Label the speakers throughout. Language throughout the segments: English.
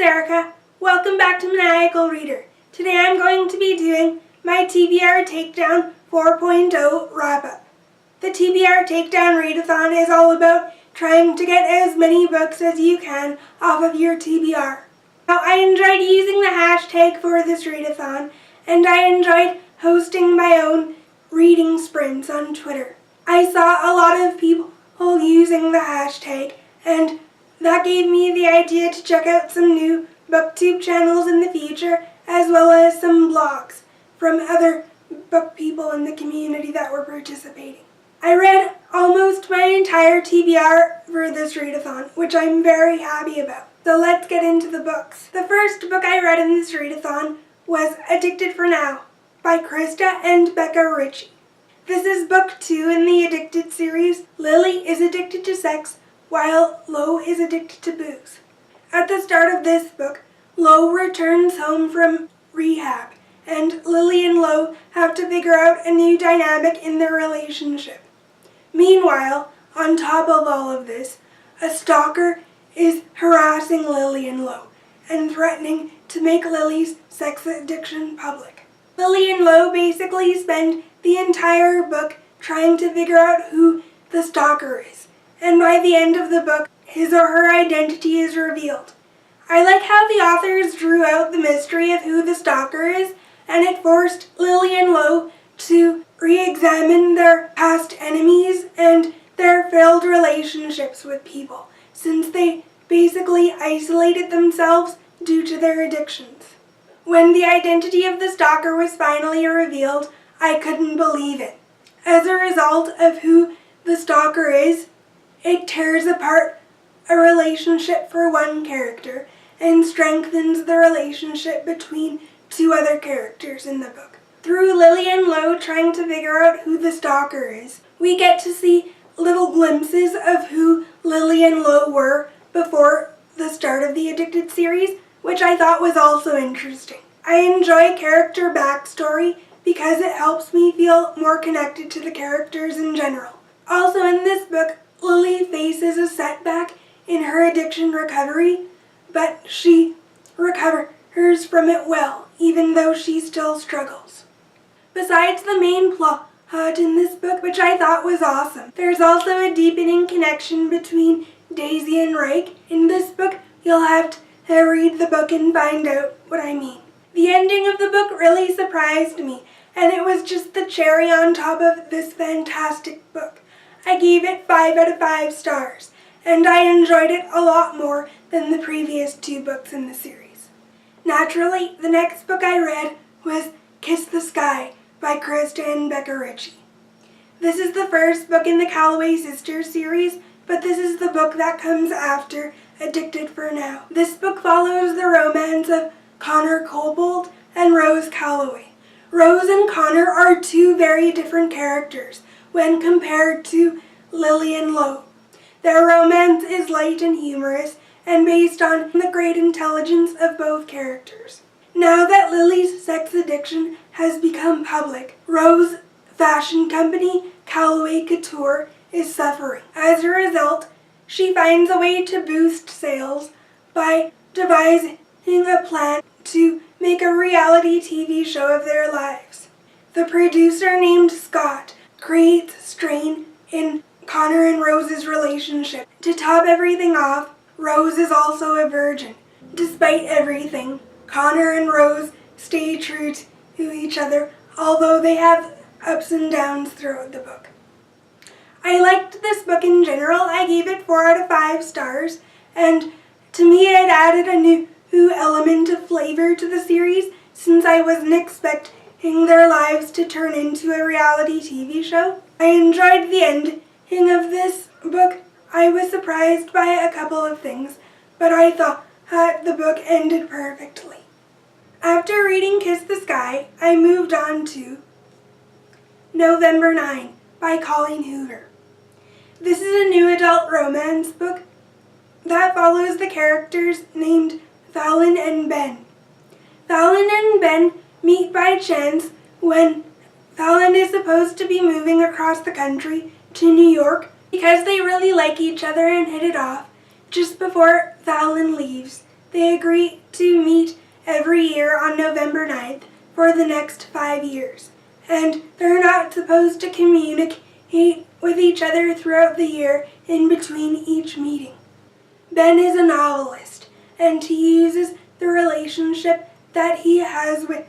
Speaker 1: Erica. Welcome back to Maniacal Reader. Today I'm going to be doing my TBR Takedown 4.0 wrap-up. The TBR Takedown Readathon is all about trying to get as many books as you can off of your TBR. Now, I enjoyed using the hashtag for this readathon, and I enjoyed hosting my own reading sprints on Twitter. I saw a lot of people using the hashtag, and that gave me the idea to check out some new booktube channels in the future, as well as some blogs from other book people in the community that were participating. I read almost my entire TBR for this readathon, which I'm very happy about. So let's get into the books. The first book I read in this readathon was Addicted for Now by Krista and Becca Ritchie. This is book 2 in the Addicted series. Lily is addicted to sex, while Lo is addicted to booze. At the start of this book, Lo returns home from rehab, and Lily and Lo have to figure out a new dynamic in their relationship. Meanwhile, on top of all of this, a stalker is harassing Lily and Lo and threatening to make Lily's sex addiction public. Lily and Lo basically spend the entire book trying to figure out who the stalker is, and by the end of the book, his or her identity is revealed. I like how the authors drew out the mystery of who the stalker is, and it forced Lily and Lo to re-examine their past enemies and their failed relationships with people, since they basically isolated themselves due to their addictions. When the identity of the stalker was finally revealed, I couldn't believe it. As a result of who the stalker is, it tears apart a relationship for one character and strengthens the relationship between two other characters in the book. Through Lily and Lo trying to figure out who the stalker is, we get to see little glimpses of who Lily and Lo were before the start of the Addicted series, which I thought was also interesting. I enjoy character backstory because it helps me feel more connected to the characters in general. Also in this book, Lily faces a setback in her addiction recovery, but she recovers from it well, even though she still struggles. Besides the main plot in this book, which I thought was awesome, there's also a deepening connection between Daisy and Reich. In this book, you'll have to read the book and find out what I mean. The ending of the book really surprised me, and it was just the cherry on top of this fantastic book. I gave it 5 out of 5 stars, and I enjoyed it a lot more than the previous 2 books in the series. Naturally, the next book I read was Kiss the Sky by Krista and Becca Ritchie. This is the first book in the Calloway Sisters series, but this is the book that comes after Addicted for Now. This book follows the romance of Connor Cobbold and Rose Calloway. Rose and Connor are 2 very different characters when compared to Lily and Lo. Their romance is light and humorous and based on the great intelligence of both characters. Now that Lily's sex addiction has become public, Rose's fashion company, Calloway Couture, is suffering. As a result, she finds a way to boost sales by devising a plan to make a reality TV show of their lives. The producer named Scott creates strain in Connor and Rose's relationship. To top everything off, Rose is also a virgin. Despite everything, Connor and Rose stay true to each other, although they have ups and downs throughout the book. I liked this book in general. I gave it 4 out of 5 stars, and to me it added a new element of flavor to the series, since I wasn't expecting their lives to turn into a reality TV show. I enjoyed the ending of this book. I was surprised by a couple of things, but I thought the book ended perfectly. After reading Kiss the Sky, I moved on to November 9 by Colleen Hoover. This is a new adult romance book that follows the characters named Fallon and Ben. Fallon and Ben meet by chance when Fallon is supposed to be moving across the country to New York because they really like each other and hit it off. Just before Fallon leaves, they agree to meet every year on November 9th for the next 5 years. And they're not supposed to communicate with each other throughout the year in between each meeting. Ben is a novelist, and he uses the relationship that he has with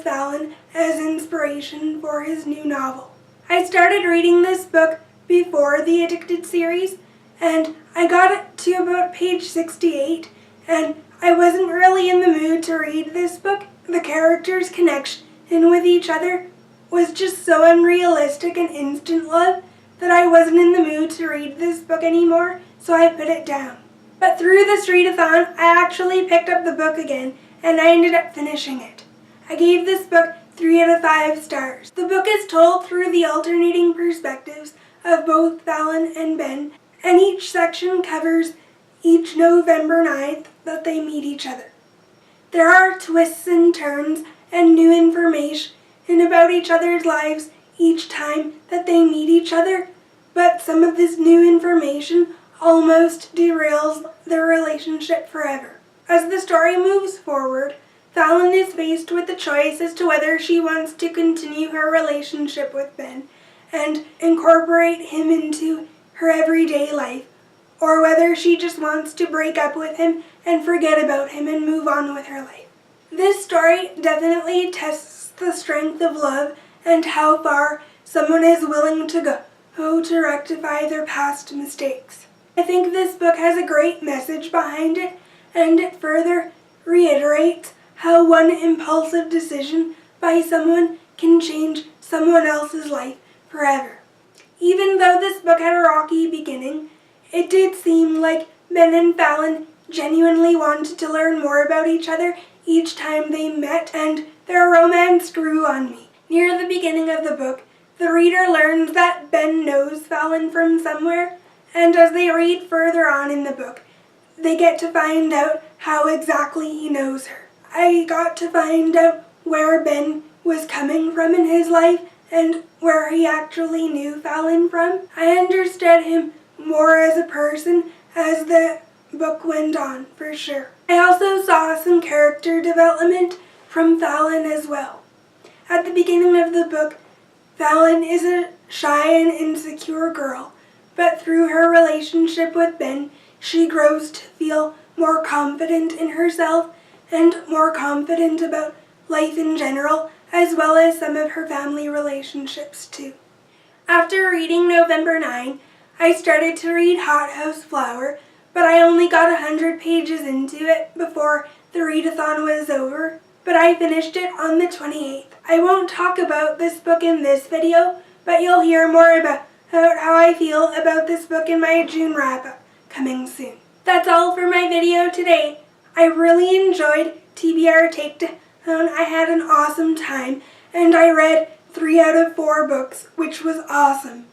Speaker 1: Fallon as inspiration for his new novel. I started reading this book before the Addicted series, and I got it to about page 68, and I wasn't really in the mood to read this book. The characters' connection with each other was just so unrealistic and instant love that I wasn't in the mood to read this book anymore, so I put it down. But through this readathon, I actually picked up the book again, and I ended up finishing it. I gave this book 3 out of 5 stars. The book is told through the alternating perspectives of both Fallon and Ben, and each section covers each November 9th that they meet each other. There are twists and turns and new information about each other's lives each time that they meet each other, but some of this new information almost derails their relationship forever. As the story moves forward, Fallon is faced with the choice as to whether she wants to continue her relationship with Ben and incorporate him into her everyday life, or whether she just wants to break up with him and forget about him and move on with her life. This story definitely tests the strength of love and how far someone is willing to go to rectify their past mistakes. I think this book has a great message behind it, and it further reiterates how one impulsive decision by someone can change someone else's life forever. Even though this book had a rocky beginning, it did seem like Ben and Fallon genuinely wanted to learn more about each other each time they met, and their romance grew on me. Near the beginning of the book, the reader learns that Ben knows Fallon from somewhere, and as they read further on in the book, they get to find out how exactly he knows her. I got to find out where Ben was coming from in his life and where he actually knew Fallon from. I understood him more as a person as the book went on, for sure. I also saw some character development from Fallon as well. At the beginning of the book, Fallon is a shy and insecure girl, but through her relationship with Ben, she grows to feel more confident in herself and more confident about life in general, as well as some of her family relationships too. After reading November 9, I started to read Hothouse Flower, but I only got 100 pages into it before the readathon was over, but I finished it on the 28th. I won't talk about this book in this video, but you'll hear more about how I feel about this book in my June wrap-up coming soon. That's all for my video today. I really enjoyed TBR Takedown. I had an awesome time, and I read 3 out of 4 books, which was awesome.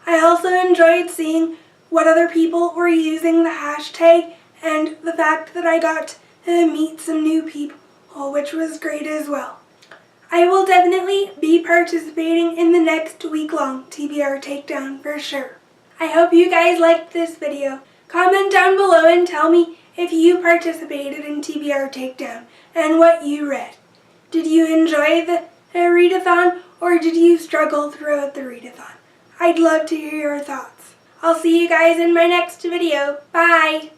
Speaker 1: I also enjoyed seeing what other people were using the hashtag, and the fact that I got to meet some new people, which was great as well. I will definitely be participating in the next week-long TBR Takedown for sure. I hope you guys liked this video. Comment down below and tell me if you participated in TBR Takedown and what you read. Did you enjoy the readathon, or did you struggle throughout the readathon? I'd love to hear your thoughts. I'll see you guys in my next video. Bye!